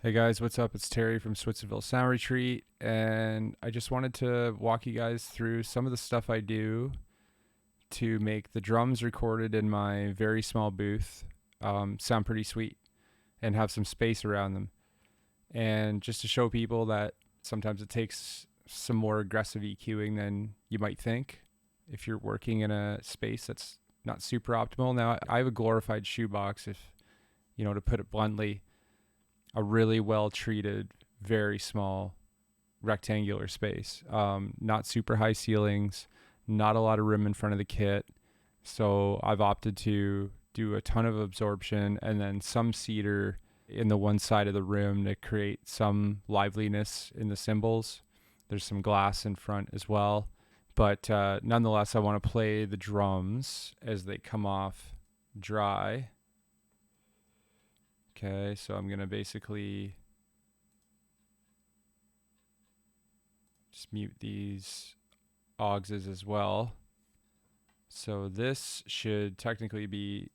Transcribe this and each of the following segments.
Hey guys, what's up? It's Terry from Switzerville Sound Retreat, and I just wanted to walk you guys through some of the stuff I do to make the drums recorded in my very small booth sound pretty sweet and have some space around them. And just to show people that sometimes it takes some more aggressive EQing than you might think if you're working in a space that's not super optimal. Now, I have a glorified shoebox, if to put it bluntly, a really well treated, very small rectangular space. Not super high ceilings, not a lot of room in front of the kit. So I've opted to do a ton of absorption and then some cedar in the one side of the room to create some liveliness in the cymbals. There's some glass in front as well. But nonetheless, I want to play the drums as they come off dry. Okay, so I'm going to basically just mute these Augses as well. So this should technically be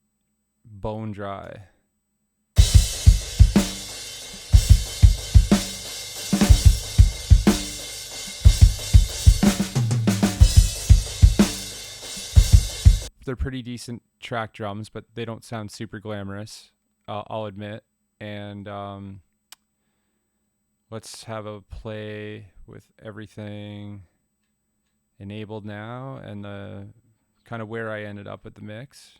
bone dry. They're pretty decent track drums, but they don't sound super glamorous, I'll admit. And let's have a play with everything enabled now and the kind of where I ended up with the mix.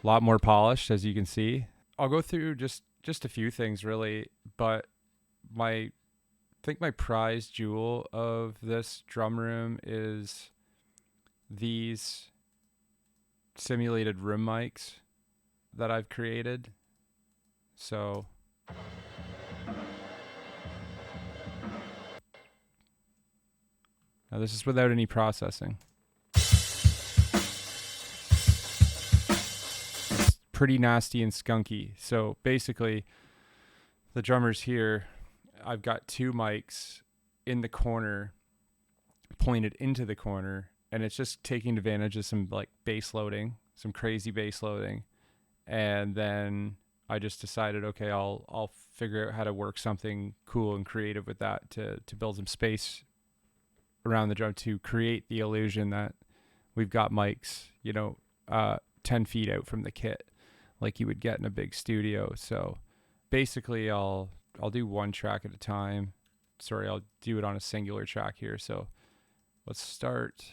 A lot more polished, as you can see. I'll go through just a few things really, but I think my prize jewel of this drum room is these simulated room mics that I've created. So now this is without any processing. It's pretty nasty and skunky. So basically, the drummers here, I've got two mics in the corner pointed into the corner, and it's just taking advantage of some like bass loading, some crazy bass loading. And then I just decided, okay, I'll figure out how to work something cool and creative with that to build some space around the drum to create the illusion that we've got mics, 10 feet out from the kit, like you would get in a big studio. So basically, I'll do one track at a time. Sorry, I'll do it on a singular track here. So let's start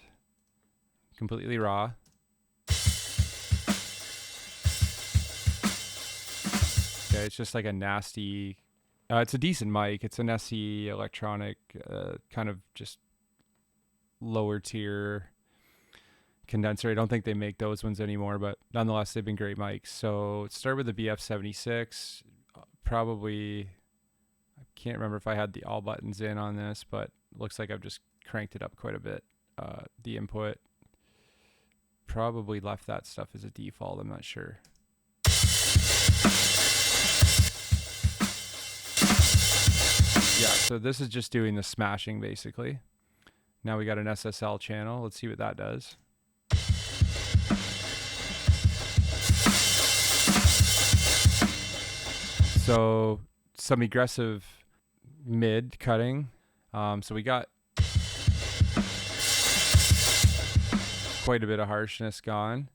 completely raw. Okay, it's just like a nasty, it's a decent mic. It's an SE electronic, kind of just lower tier condenser. I don't think they make those ones anymore, but nonetheless, they've been great mics. So start with the BF76. Probably, I can't remember if I had the all buttons in on this, but looks like I've just cranked it up quite a bit. The input, probably left that stuff as a default. I'm not sure. Yeah, so this is just doing the smashing basically. Now we got an SSL channel. Let's see what that does. So some aggressive mid cutting. So we got quite a bit of harshness gone.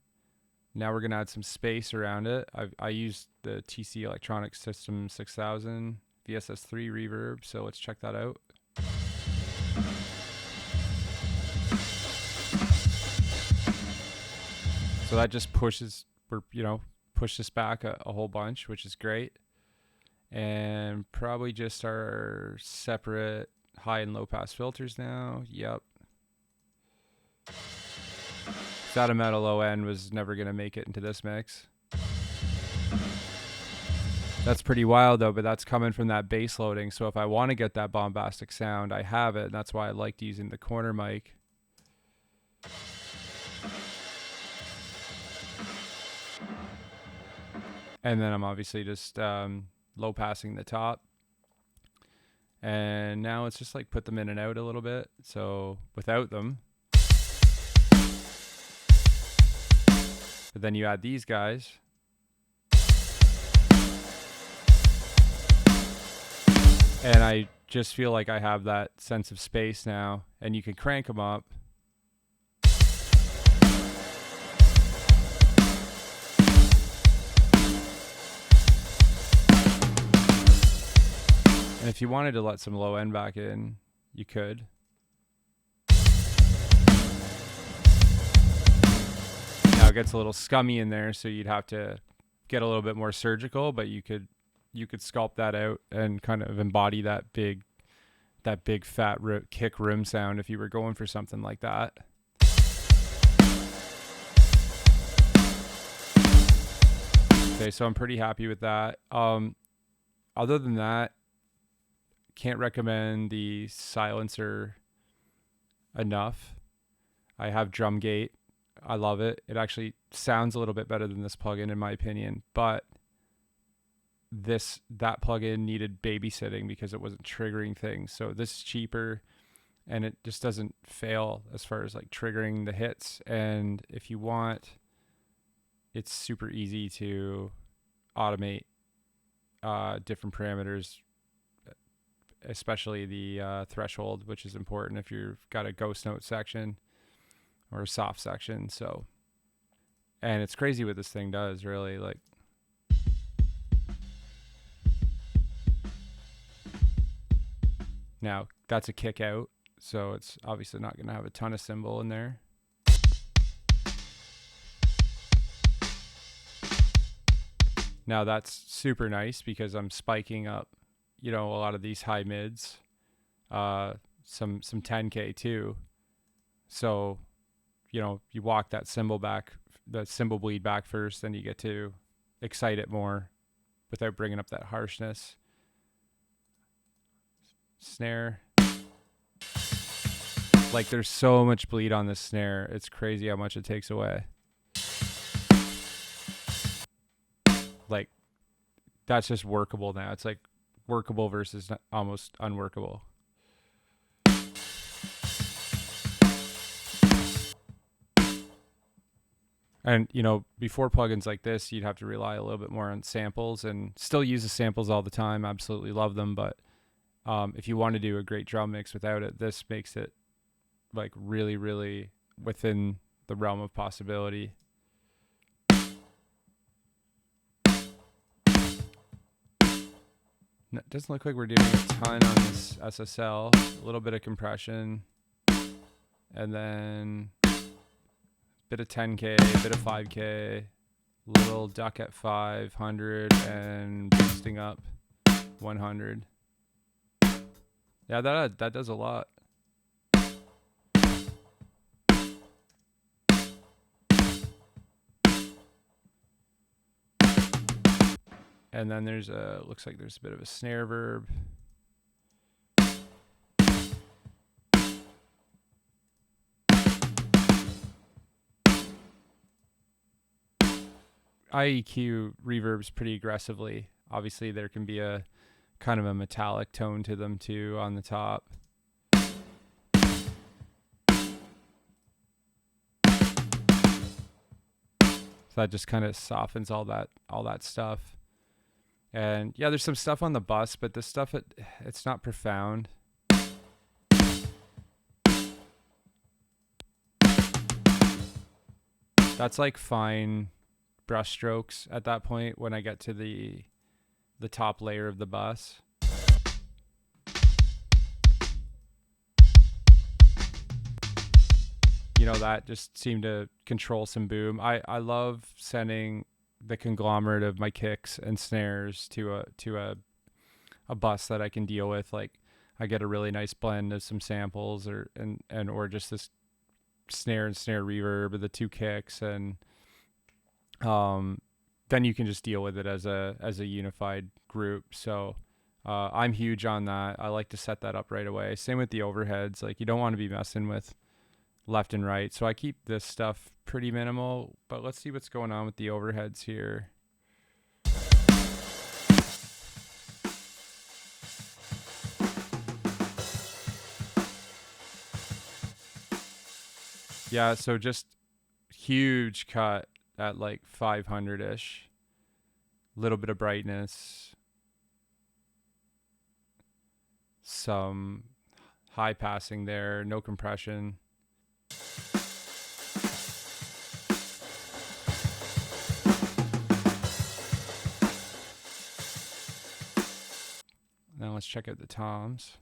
Now we're going to add some space around it. I used the TC Electronics System 6000 VSS3 reverb, so let's check that out. So that just pushes this back a whole bunch, which is great. And probably just our separate high and low pass filters now. Yep. That amount of low end was never going to make it into this mix. That's pretty wild though, but that's coming from that bass loading. So if I want to get that bombastic sound, I have it. And that's why I liked using the corner mic. And then I'm obviously just low passing the top. And now it's just like put them in and out a little bit. So without them, but then you add these guys. And I just feel like I have that sense of space now, and you can crank them up. And if you wanted to let some low end back in, you could. Now it gets a little scummy in there, so you'd have to get a little bit more surgical, but you could sculpt that out and kind of embody that big fat kick rim sound if you were going for something like that. Okay, so I'm pretty happy with that. Other than that, can't recommend the silencer esse. I have Drumgate. I love it. It actually sounds a little bit better than this plugin in my opinion, but that plugin needed babysitting because it wasn't triggering things. So this is cheaper and it just doesn't fail as far as like triggering the hits. And if you want, it's super easy to automate different parameters, especially the threshold, which is important if you've got a ghost note section or a soft section. So, and it's crazy what this thing does, really. Like, now that's a kick out, so it's obviously not going to have a ton of cymbal in there. Now that's super nice because I'm spiking up, a lot of these high mids, some 10K too. So, you walk that cymbal bleed back first, then you get to excite it more without bringing up that harshness. Snare. Like, there's so much bleed on this snare. It's crazy how much it takes away. Like, that's just workable now. It's like workable versus almost unworkable. And, before plugins like this, you'd have to rely a little bit more on samples, and still use the samples all the time. Absolutely love them. But if you want to do a great drum mix without it, this makes it like really, really within the realm of possibility. It doesn't look like we're doing a ton on this SSL. A little bit of compression, and then a bit of 10K, a bit of 5K, little duck at 500, and boosting up 100. Yeah, that does a lot. And then looks like there's a bit of a snare verb. I EQ reverbs pretty aggressively. Obviously, there can be a kind of a metallic tone to them too on the top. So that just kind of softens all that stuff. And yeah, there's some stuff on the bus, but this stuff, it's not profound. That's like fine brush strokes at that point when I get to the top layer of the bus. That just seemed to control some boom. I love sending the conglomerate of my kicks and snares to a bus that I can deal with. Like, I get a really nice blend of some samples or just this snare and snare reverb of the two kicks, and then you can just deal with it as a unified group. So I'm huge on that. I like to set that up right away. Same with the overheads. Like, you don't want to be messing with left and right. So I keep this stuff pretty minimal, but let's see what's going on with the overheads here. Yeah, so just huge cut at like 500-ish. Little bit of brightness. Some high passing there, no compression. Now let's check out the toms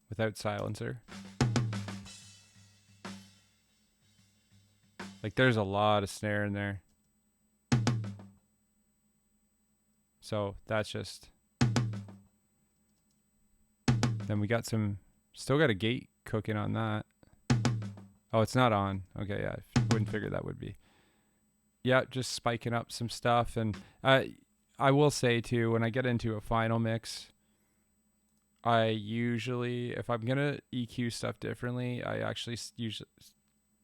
without silencer. Like there's a lot of snare in there. So that's just... Then we got still got a gate cooking on that. Oh, it's not on. Okay, yeah, I wouldn't figure that would be. Yeah, just spiking up some stuff. And I will say too, when I get into a final mix, I usually, if I'm going to EQ stuff differently, I actually usually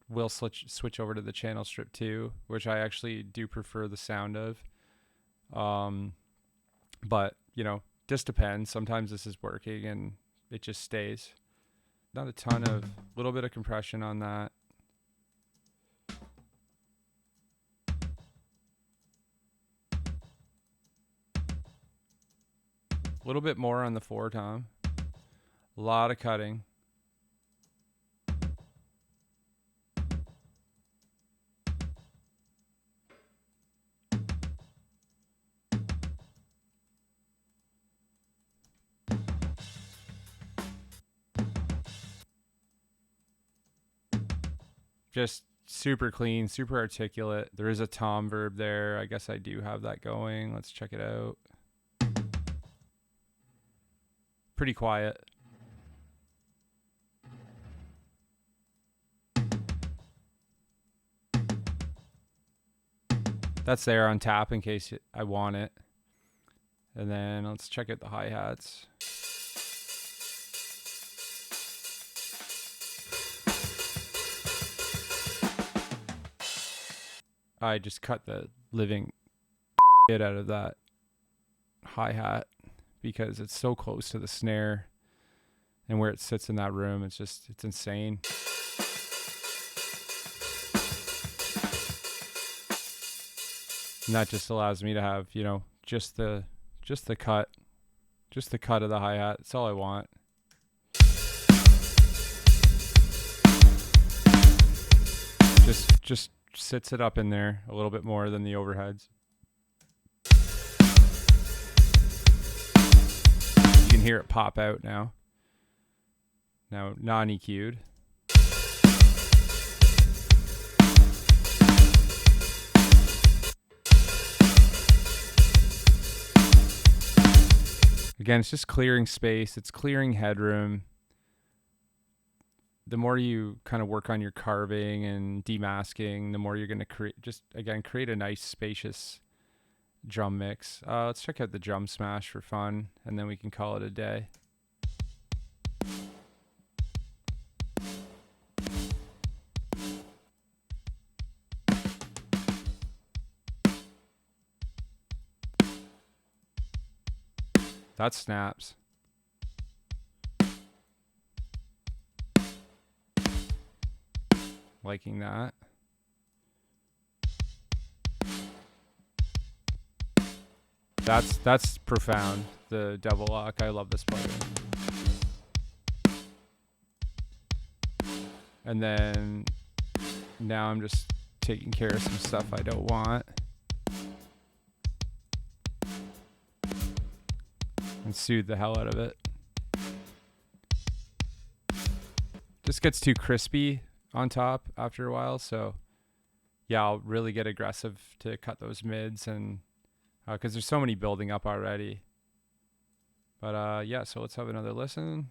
will switch over to the channel strip too, which I actually do prefer the sound of. But, just depends. Sometimes this is working and it just stays. Not a ton of, little bit of compression on that. A little bit more on the 4-tom. A lot of cutting. Just super clean, super articulate. There is a tom verb there. I guess I do have that going. Let's check it out. Pretty quiet. That's there on tap in case I want it. And then let's check out the hi-hats. I just cut the living shit out of that hi-hat because it's so close to the snare, and where it sits in that room, it's insane. And that just allows me to have, just the cut of the hi-hat. That's all I want. Just sits it up in there a little bit more than the overheads. You can hear it pop out now. Now non-EQ'd. Again, it's just clearing space. It's clearing headroom. The more you kind of work on your carving and demasking, the more you're going to create a nice spacious drum mix. Let's check out the drum smash for fun, and then we can call it a day. That snaps. Liking that. That's profound. The double lock. I love this plugin. And then now I'm just taking care of some stuff I don't want. And soothe the hell out of it. Just gets too crispy on top after a while, so yeah, I'll really get aggressive to cut those mids, and because there's so many building up already. But yeah, so let's have another listen.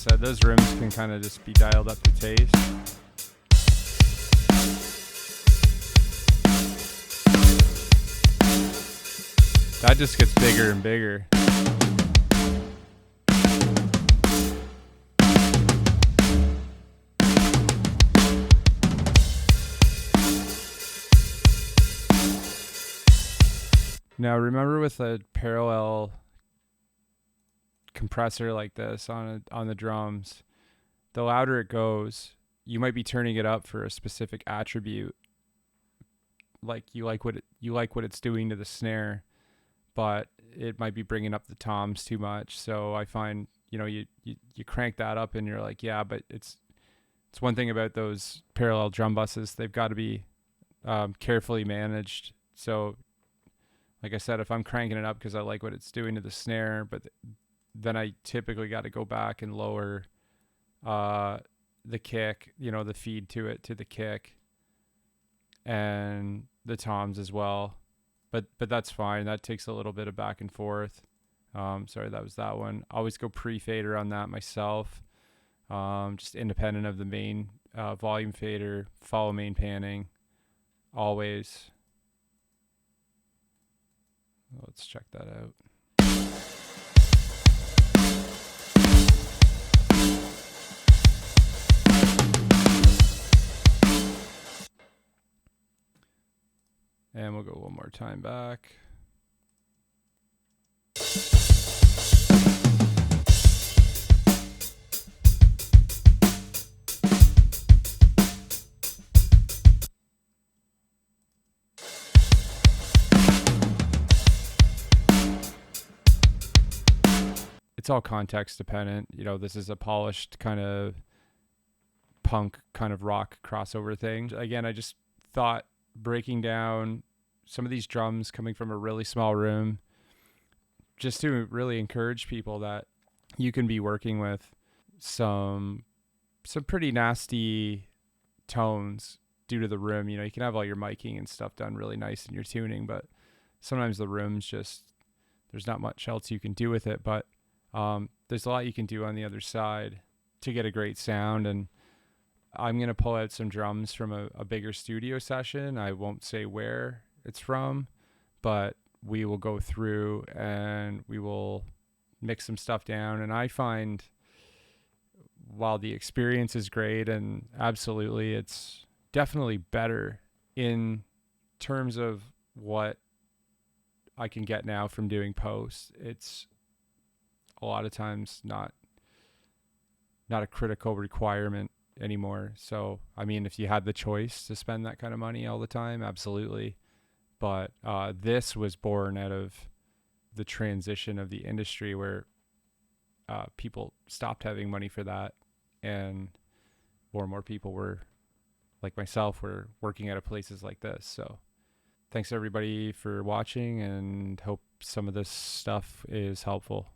said, those rooms can kind of just be dialed up to taste. That just gets bigger and bigger. Now remember, with a parallel compressor like this on the drums, the louder it goes, you might be turning it up for a specific attribute. Like you like what it's doing to the snare, but it might be bringing up the toms too much. So I find, you crank that up and you're like, yeah, but it's one thing about those parallel drum buses, they've got to be carefully managed. So like I said, if I'm cranking it up because I like what it's doing to the snare, but then I typically got to go back and lower the kick, the feed to it, to the kick, and the toms as well. But that's fine. That takes a little bit of back and forth. Sorry, that was that one. Always go pre-fader on that myself. Just independent of the main volume fader. Follow main panning. Always. Let's check that out. And we'll go one more time back. It's all context dependent. This is a polished kind of punk, kind of rock crossover thing. Again, I just thought breaking down some of these drums coming from a really small room, just to really encourage people that you can be working with some pretty nasty tones due to the room. You can have all your miking and stuff done really nice in your tuning, but sometimes the room's just, there's not much else you can do with it. But there's a lot you can do on the other side to get a great sound. And I'm going to pull out some drums from a bigger studio session. I won't say where it's from, but we will go through and we will mix some stuff down. And I find, while the experience is great and absolutely it's definitely better in terms of what I can get now from doing post, it's a lot of times not a critical requirement anymore. So, I mean, if you had the choice to spend that kind of money all the time, absolutely. But this was born out of the transition of the industry where people stopped having money for that, and more and more people were, like myself, were working out of places like this. So thanks everybody for watching, and hope some of this stuff is helpful.